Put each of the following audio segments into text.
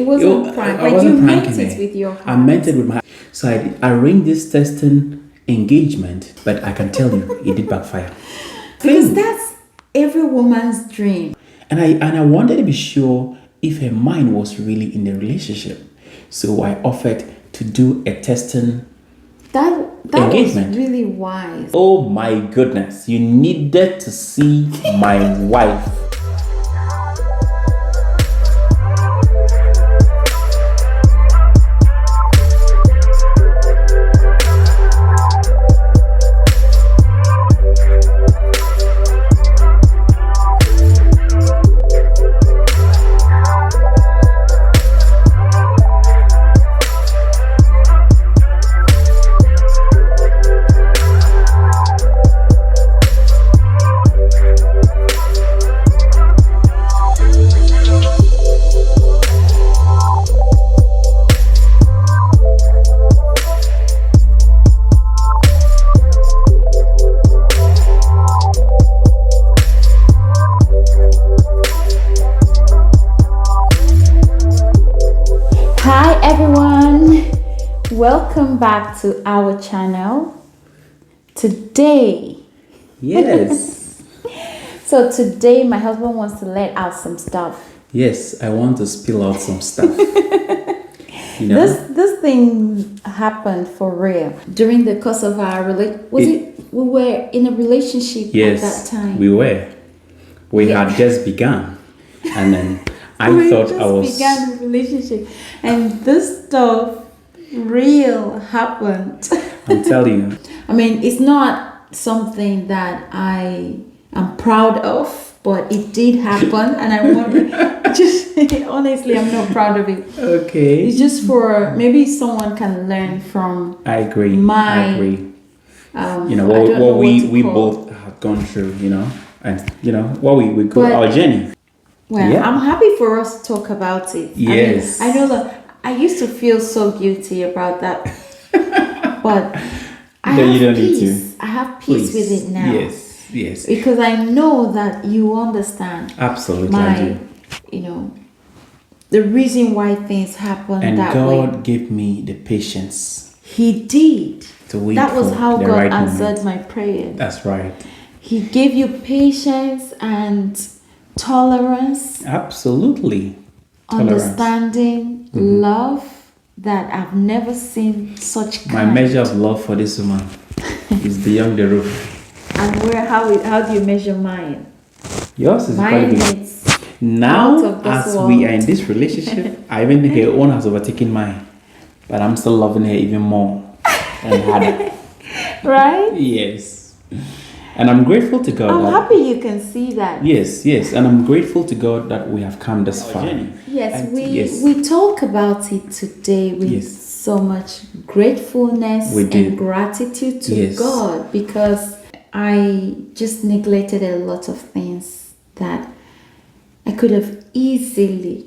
It wasn't prank. I Like wasn't you meant pranking it with your heart. I meant it with my. So I arranged this testing engagement, but I can tell you, it did backfire. Because that's every woman's dream. And I wanted to be sure if her mind was really in the relationship. So I offered to do a testing That engagement. was really wise. Oh my goodness, you needed to see my wife. Hi everyone, welcome back to our channel. Today, Yes. today my husband wants to let out some stuff. Yes, I want to spill out some stuff. You know? This thing happened for real during the course of our we were in a relationship Yes, at that time. we were. We Yeah. had just begun. And then I we thought just I was. began the relationship, and this stuff real happened. I'm telling you. I mean, it's not something that I am proud of, but it did happen, and I want just honestly, I'm not proud of it. Okay. It's just for maybe someone can learn from. I agree. My, I agree. You know, I don't know what we call. both have gone through, you know, and, you know, what we go, But- our journey. Well, Yeah. I'm happy for us to talk about it. Yes. I know that I used to feel so guilty about that, but I No, have you don't need peace. I have peace with it now. Yes, yes. Because I know that you understand Absolutely, I my, do. you know, the reason why things happen And that God way. gave me the patience He did. to wait That was for how the God right answered moment. my prayer. That's right. He gave you patience and tolerance, Absolutely. Tolerance. understanding, love that I've never seen such My kind. measure of love for this woman is beyond the roof. And how do you measure mine? Yours is Mine incredibly. is Now, out of this as world. we are in this relationship, I even think her own has overtaken mine. But I'm still loving her even more and harder. right. Yes. And I'm grateful to God. I'm that, happy you can see that. Yes, yes. And I'm grateful to God that we have come this far. Yes, And we talk about it today with Yes. so much gratefulness We did. and gratitude to Yes. God, because I just neglected a lot of things that I could have easily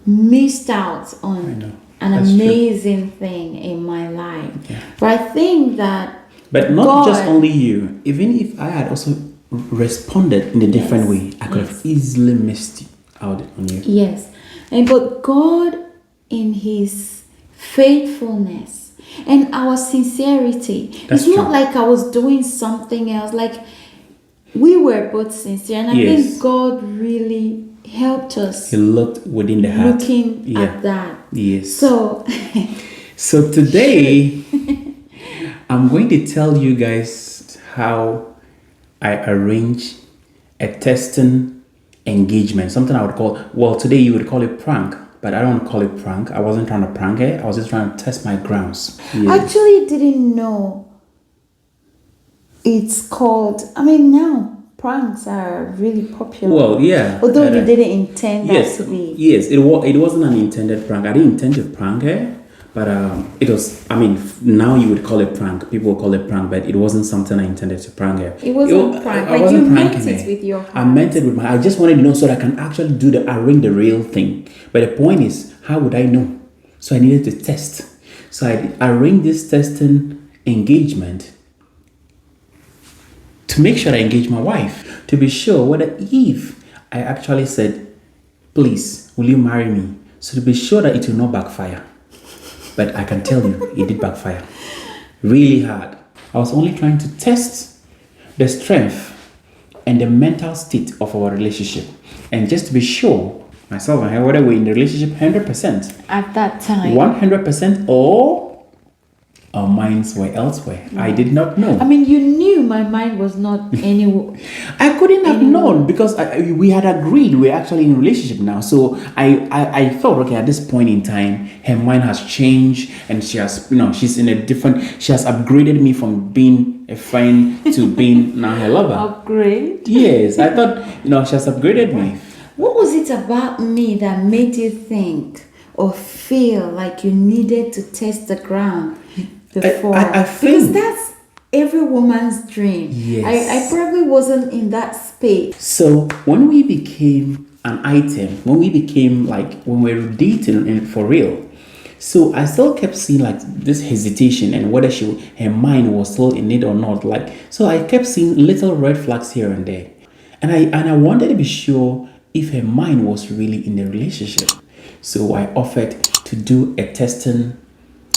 missed out I on know. an That's amazing thing in my life. Yeah. But I think that But not God- just only you. Even if I had also responded in a different Yes, way, I could yes. have easily missed it out on you. yes, but God, in His faithfulness and our sincerity, That's it's not true. like I was doing something else. Like, we were both sincere, and I Yes. think God really helped us He looked within the heart. looking Yeah. at that. Yes. So, So today, I'm going to tell you guys how I arrange a testing engagement. Something I would call, well, today you would call it prank, but I don't want to call it prank. I wasn't trying to prank her. I was just trying to test my grounds. I actually didn't know it's called. I mean, now pranks are really popular. Well, yeah. Although you didn't intend that Yes, to be. yes. It wasn't an intended prank. I didn't intend to prank her, but it was. I mean, now you would call it prank. People would call it prank, but it wasn't something I intended to prank her. It wasn't prank. I Like, wasn't you meant pranking it her. with your I heart. meant it with my. I just wanted to know so that I can actually arrange the real thing. But the point is, how would I know? So I needed to test. So I arranged this testing engagement to make sure I engage my wife, to be sure whether if I actually said, please, will you marry me? So to be sure that it will not backfire. But I can tell you, it did backfire. Really hard. I was only trying to test the strength and the mental state of our relationship. And just to be sure, myself and her, whether we're in the relationship 100%. At that time. 100% or our minds were elsewhere. I did not know. I mean, you knew my mind was not anywhere. I couldn't have known because we had agreed we're actually in a relationship now. So I thought, okay, at this point in time, her mind has changed and she has, she's in a different, she has upgraded me from being a friend to being now her lover. Upgrade? Yes, I thought, she has upgraded me. What was it about me that made you think or feel like you needed to test the ground before? I because that's every woman's dream. Yes. I probably wasn't in that space. So when we became an item, when we were dating for real, so I still kept seeing like this hesitation and whether her mind was still in it or not. So I kept seeing little red flags here and there, and I wanted to be sure if her mind was really in the relationship. So I offered to do a testing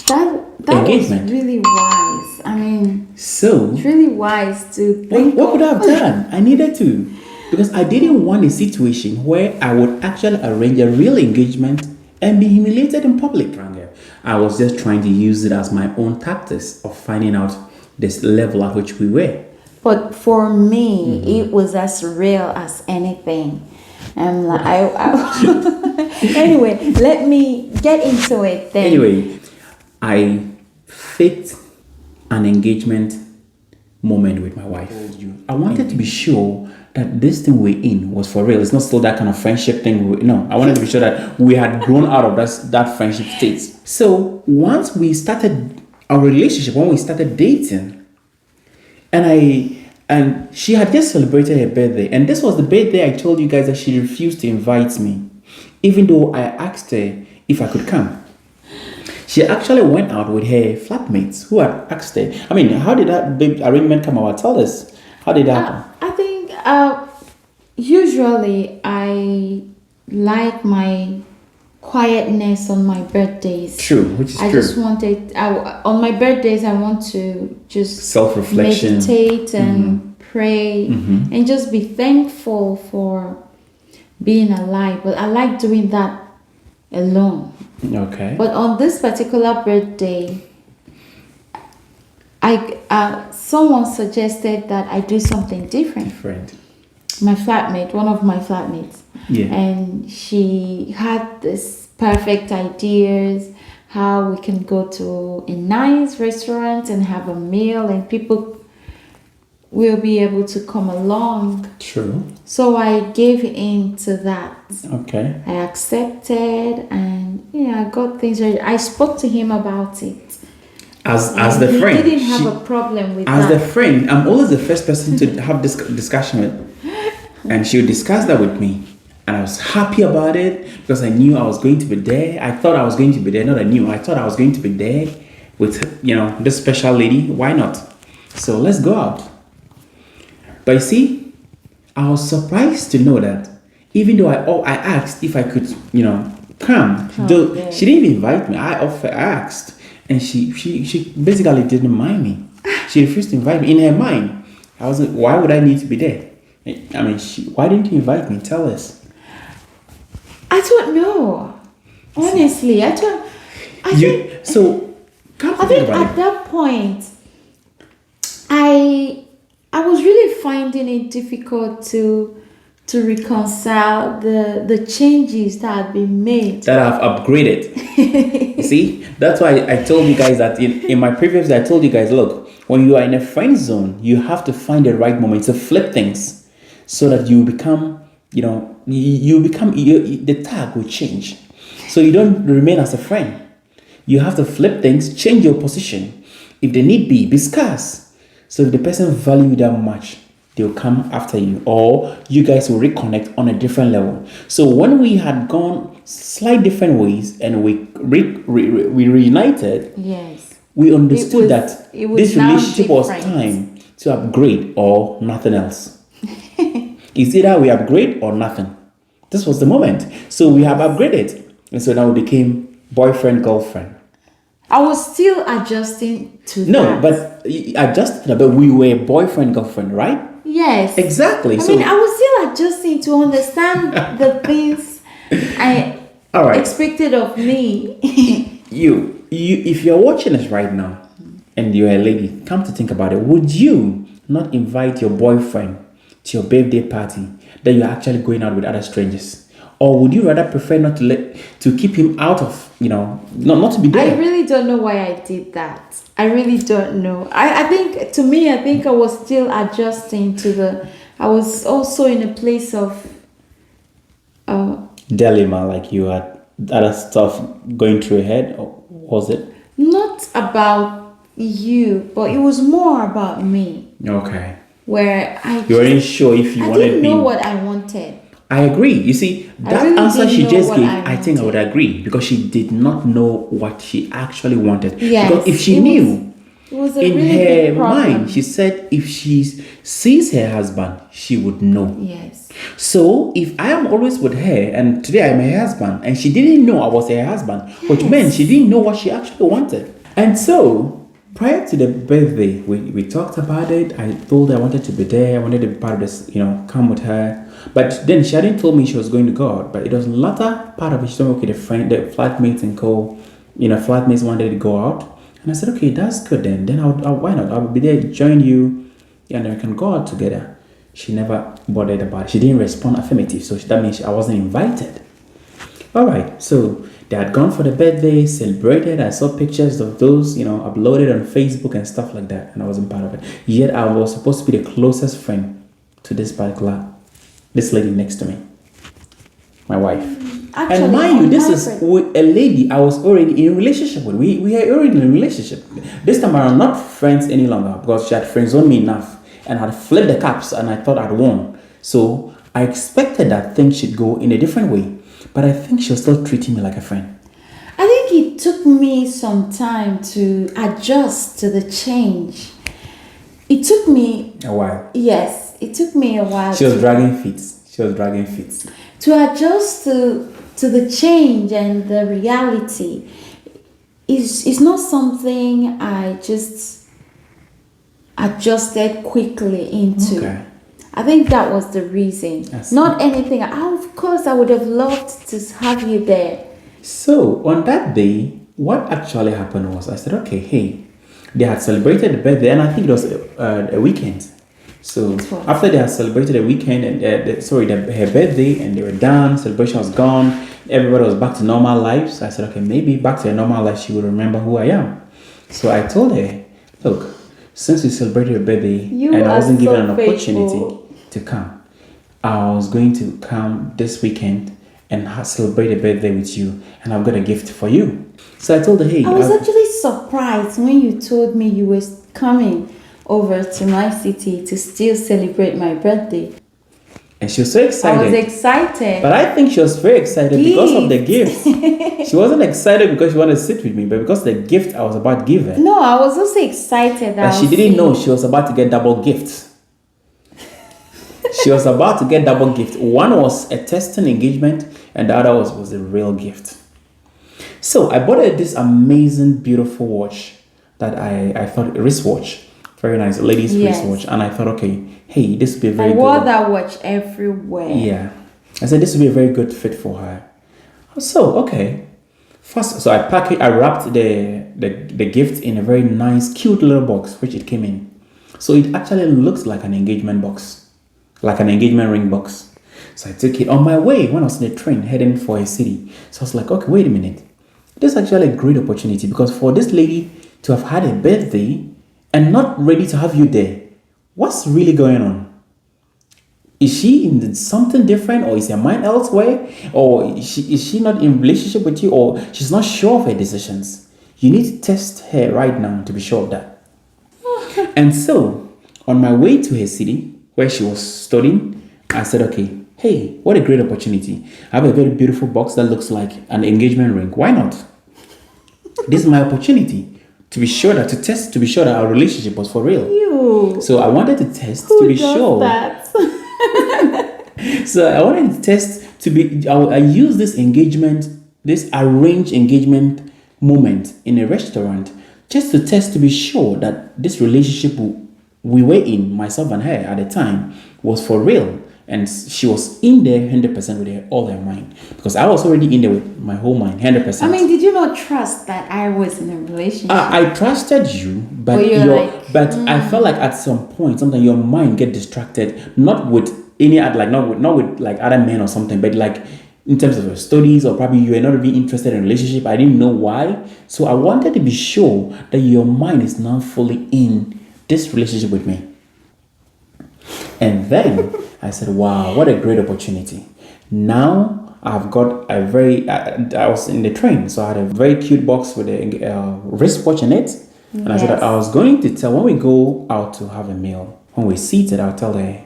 That engagement. was really wise. I mean, so it's really wise to think. What could I have done? I needed to, because I didn't want a situation where I would actually arrange a real engagement and be humiliated in public. I was just trying to use it as my own tactics of finding out this level at which we were. But for me, it was as real as anything. I'm like, anyway, let me get into it then. Anyway, I faked an engagement moment with my wife. I wanted to be sure that this thing we're in was for real. It's not still that kind of friendship thing. No, I wanted to be sure that we had grown out of that friendship state. So once we started our relationship, when we started dating, and she had just celebrated her birthday, and this was the birthday I told you guys that she refused to invite me, even though I asked her if I could come. She actually went out with her flatmates who had asked her. I mean, how did that big arrangement come about? Tell us. How did that happen? I think usually I like my quietness on my birthdays. True, which is true. I just wanted, on my birthdays, I want to just self-reflection, meditate and pray and just be thankful for being alive. But I like doing that alone. Okay. But on this particular birthday, someone suggested that I do something different. My flatmate, one of my flatmates, and she had this perfect ideas how we can go to a nice restaurant and have a meal, and people will be able to come along. True. So I gave in to that. Okay. I accepted, and I got things ready. I spoke to him about it. As the friend, he didn't have a problem with that. As the friend, I'm always the first person to have this discussion with, and she would discuss that with me, and I was happy about it because I knew I was going to be there. I thought I was going to be there. Not I knew. I thought I was going to be there with this special lady. Why not? So let's go out. But you see, I was surprised to know that even though I asked if I could, come, though she didn't even invite me. I asked, and she basically didn't mind me. She refused to invite me. In her mind, I was like, why would I need to be there? I mean, why didn't you invite me? Tell us. I don't know. Honestly, I think at that point, I was really finding it difficult to reconcile the changes that had been made. That I've upgraded. You see? That's why I told you guys that in my previous, I told you guys, look, when you are in a friend zone, you have to find the right moment to flip things so that you become, the tag will change. So you don't remain as a friend. You have to flip things, change your position. If they need be scarce. So if the person value you that much, they'll come after you, or you guys will reconnect on a different level. So when we had gone slight different ways and we reunited, yes, we understood that this relationship was different. Time to upgrade or nothing else. It's either we upgrade or nothing. This was the moment. So we have upgraded. And so now we became boyfriend, girlfriend. I was still adjusting to that. No, but adjusted, but we were boyfriend, girlfriend, right? Yes. Exactly. I mean, I was still adjusting to understand the things I expected of me. you, if you're watching us right now and you're a lady, come to think about it, would you not invite your boyfriend to your birthday party that you're actually going out with other strangers? Or would you rather prefer not to keep him out of, not to be there? I really don't know why I did that. I really don't know. I think I was still adjusting to I was also in a place of dilemma, like you had other stuff going through your head, or was it? Not about you, but it was more about me. Okay. Where you weren't sure if you wanted. I didn't know what I wanted. I agree. You see, that really answer she just gave, I think I would agree, because she did not know what she actually wanted. Yes, because if she knew, it was a in really her mind, she said if she sees her husband, she would know. Yes. So if I am always with her, and today I'm her husband, and she didn't know I was her husband, which meant she didn't know what she actually wanted. And so, prior to the birthday, we talked about it. I told her I wanted to be there. I wanted to be part of this, come with her. But then she hadn't told me she was going to go out. But it was the latter part of it. She told me, okay, the flatmates and flatmates wanted to go out. And I said, okay, that's good then. Then why not? I'll be there, join you, and then we can go out together. She never bothered about it. She didn't respond affirmative. So that means I wasn't invited. All right. So they had gone for the birthday, celebrated. I saw pictures of those, uploaded on Facebook and stuff like that. And I wasn't part of it. Yet I was supposed to be the closest friend to this lady next to me, my wife. Actually, and mind you, this is a lady I was already in a relationship with. We were already in a relationship. This time around, not friends any longer, because she had friends-zoned me enough and had flipped the caps, and I thought I'd won. So I expected that things should go in a different way, but I think she was still treating me like a friend. I think it took me some time to adjust to the change. It took me a while. Yes, it took me a while. She was dragging feet. To adjust to the change and the reality is not something I just adjusted quickly into. Okay. I think that was the reason. Not anything. Of course, I would have loved to have you there. So on that day, what actually happened was I said, okay, hey, they had celebrated the birthday, and I think it was a weekend. So after they had celebrated the weekend and her birthday, and they were done, celebration was gone, everybody was back to normal lives. I said, okay, maybe back to her normal life, she will remember who I am. So I told her, look, since we celebrated your birthday and I wasn't given an opportunity to come, I was going to come this weekend and celebrate a birthday with you, and I've got a gift for you. So I told her, hey, I was actually surprised when you told me you were coming over to my city to still celebrate my birthday. And she was so excited. I was excited. But I think she was very excited because of the gift. She wasn't excited because she wanted to sit with me, but because of the gift I was about to give her. No, I was also excited. But she didn't know she was about to get double gifts. She was about to get double gift. One was a testing engagement, and the other was a real gift. So I bought her this amazing, beautiful watch that I thought, a wristwatch. Very nice, ladies' wristwatch. And I thought, okay, hey, this would be a very good. I wore that watch everywhere. Yeah. I said this would be a very good fit for her. So, okay. First, so I wrapped the gift in a very nice, cute little box, which it came in. So it actually looks like an engagement box, like an engagement ring box. So I took it on my way when I was in the train heading for a city. So I was like, okay, wait a minute. This is actually a great opportunity, because for this lady to have had a birthday and not ready to have you there, what's really going on? Is she in something different, or is her mind elsewhere, or is she not in relationship with you, or she's not sure of her decisions? You need to test her right now to be sure of that. And so, on my way to her city, where she was studying, I said, okay, hey, what a great opportunity. I have a very beautiful box that looks like an engagement ring. Why not? This is my opportunity to be sure that our relationship was for real. Ew. So I wanted to test Who to be does sure. That? So I wanted to test to be. I use this engagement this arranged engagement moment in a restaurant just to test to be sure that this relationship we were in, myself and her at the time, was for real. And she was in there 100% with all her mind. Because I was already in there with my whole mind, 100%. I mean, did you not trust that I was in a relationship? I trusted you, but I felt like at some point, sometimes your mind get distracted, not with any like not with like other men or something, but like in terms of your studies, or probably you were not really interested in a relationship. I didn't know why. So I wanted to be sure that your mind is now fully in this relationship with me. And then I said, wow, what a great opportunity. Now I've got a I was in the train, so I had a very cute box with a wristwatch in it. And I said that I was going to tell, when we go out to have a meal, when we're seated, I'll tell her,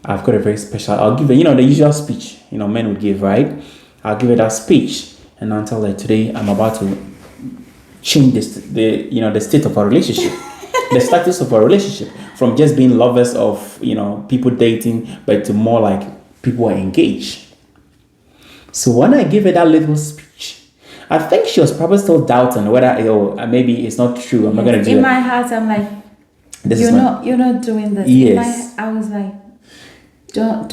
I've got a very special, I'll give her, the usual speech, men would give, right? I'll give her that speech, and I'll tell her, today I'm about to change the state of our relationship. The status of our relationship, from just being lovers of people dating, but to more like people are engaged. So when I gave her that little speech, I think she was probably still doubting whether maybe it's not true. I'm not gonna do it. In my heart, I'm like, you're not doing this. Yes. I was like, don't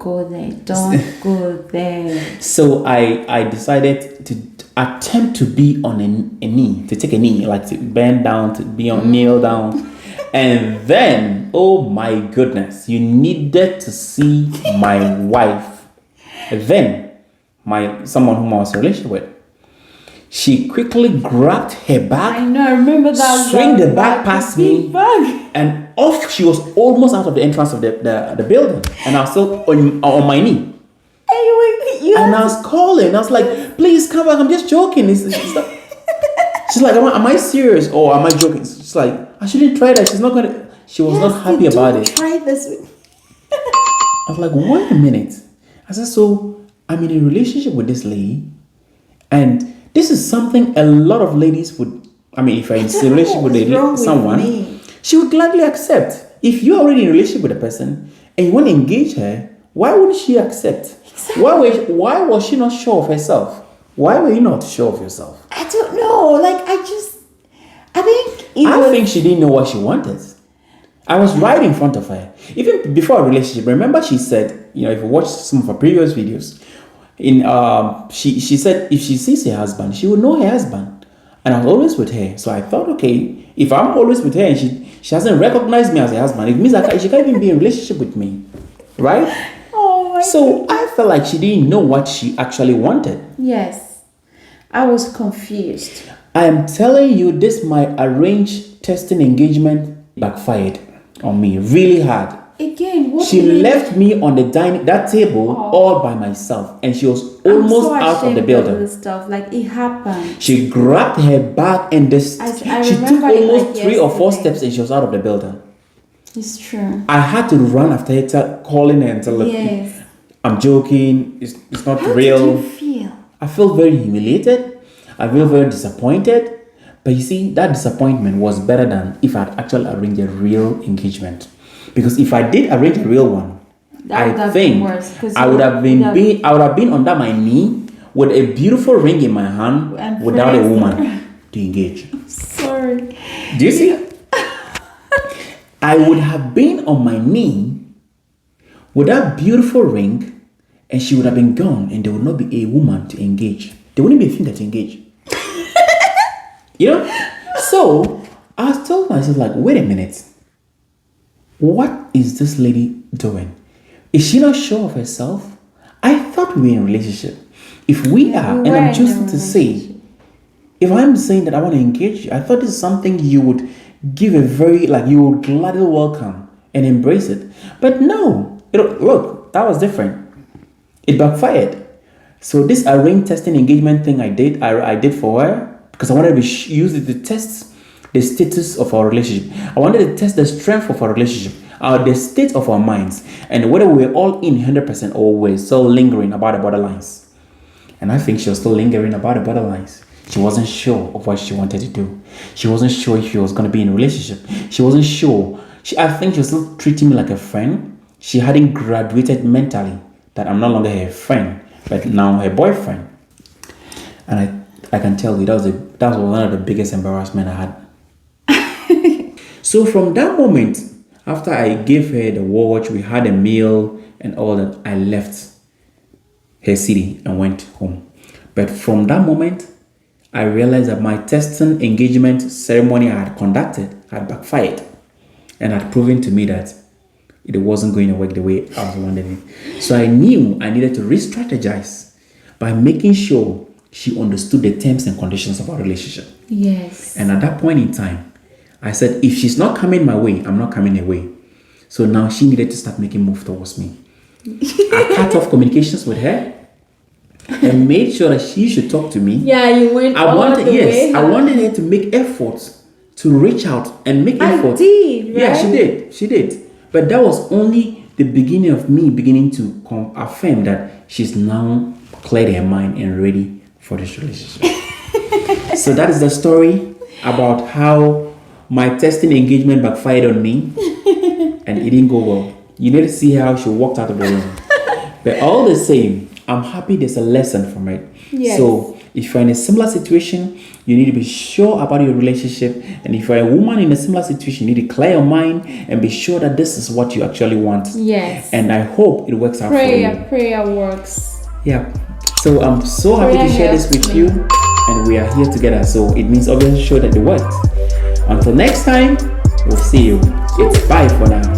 go there. Don't go there. So I decided to attempt to be on a knee, to take a knee, like to bend down, to be on kneel down. And then, oh my goodness, you needed to see my wife. Then, someone whom I was in a relationship with, she quickly grabbed her bag. I know, I remember that. Swing the bag past me, and off she was, almost out of the entrance of the building. And I was still on my knee. And I was calling. I was like, please come back. I'm just joking. It's like, she's like, am I serious or am I joking? She's like, I shouldn't try that. She was not happy about it. Try this. I was like, wait a minute. I said, so I'm in a relationship with this lady, and this is something a lot of ladies would, if I'm in a relationship with someone, she would gladly accept. If you're already in a relationship with a person and you want to engage her, why wouldn't she accept? Exactly. Why was she not sure of herself? Why were you not sure of yourself? I don't know. I think she didn't know what she wanted. I was right in front of her. Even before our relationship, remember she said, if you watch some of her previous videos, she said if she sees her husband, she will know her husband. And I was always with her. So I thought, okay, if I'm always with her and she hasn't recognized me as a husband, it means that she can't even be in a relationship with me. Right? So I felt like she didn't know what she actually wanted. Yes. I was confused. I am telling you, my arranged testing engagement backfired on me really hard. Again, she left me on that table all by myself, and she was almost out of the building. Of this stuff. Like, it happened. She grabbed her bag and she took almost 3 or 4 steps, and she was out of the building. It's true. I had to run after her, calling her and telling her, I'm joking. It's not real. How did you feel? I feel very humiliated. I feel very disappointed. But you see, that disappointment was better than if I had actually arranged a real engagement. Because if I did arrange a real one, I think I would have been under my knee with a beautiful ring in my hand without a woman to engage. Sorry. Do you see? I would have been on my knee with that beautiful ring, and she would have been gone, and there would not be a woman to engage. There wouldn't be a finger to engage. So I told myself, like, wait a minute. What is this lady doing? Is she not sure of herself? I thought we were in a relationship. If we are, and I'm choosing to say, if I'm saying that I want to engage you, I thought this is something you would give you would gladly welcome and embrace it. But no, look, that was different. It backfired. So this arranged testing engagement thing I did for her because I wanted to use it to test the status of our relationship. I wanted to test the strength of our relationship, the state of our minds, and whether we were all in 100% or we're still lingering about the borderlines. And I think she was still lingering about the borderlines. She wasn't sure of what she wanted to do. She wasn't sure if she was going to be in a relationship. She wasn't sure. I think she was still treating me like a friend. She hadn't graduated mentally that I'm no longer her friend, but now her boyfriend. And I can tell you that was one of the biggest embarrassment I had. So from that moment, after I gave her the watch, we had a meal and all that, I left her city and went home. But from that moment, I realized that my testing engagement ceremony I had conducted had backfired and had proven to me that it wasn't going to work the way I was wondering. So I knew I needed to re-strategize by making sure she understood the terms and conditions of our relationship. Yes. And at that point in time, I said, if she's not coming my way, I'm not coming her way. So now she needed to start making moves towards me. I cut off communications with her and made sure that she should talk to me. Yeah, you went I wanted her to make efforts to reach out and make efforts. I did, right? Yeah, she did. But that was only the beginning of me beginning to affirm that she's now cleared her mind and ready for this relationship. So that is the story about how my testing engagement backfired on me and it didn't go well. You need to see how she walked out of the room. But all the same, I'm happy there's a lesson from it. Yes. So if you're in a similar situation, you need to be sure about your relationship. And if you're a woman in a similar situation, you need to clear your mind and be sure that this is what you actually want. Yes. And I hope it works out for you. Prayer works. Yeah. So I'm so happy to share this with you. And we are here together. So it means obviously sure that it worked. Until next time, we'll see you. It's bye for now.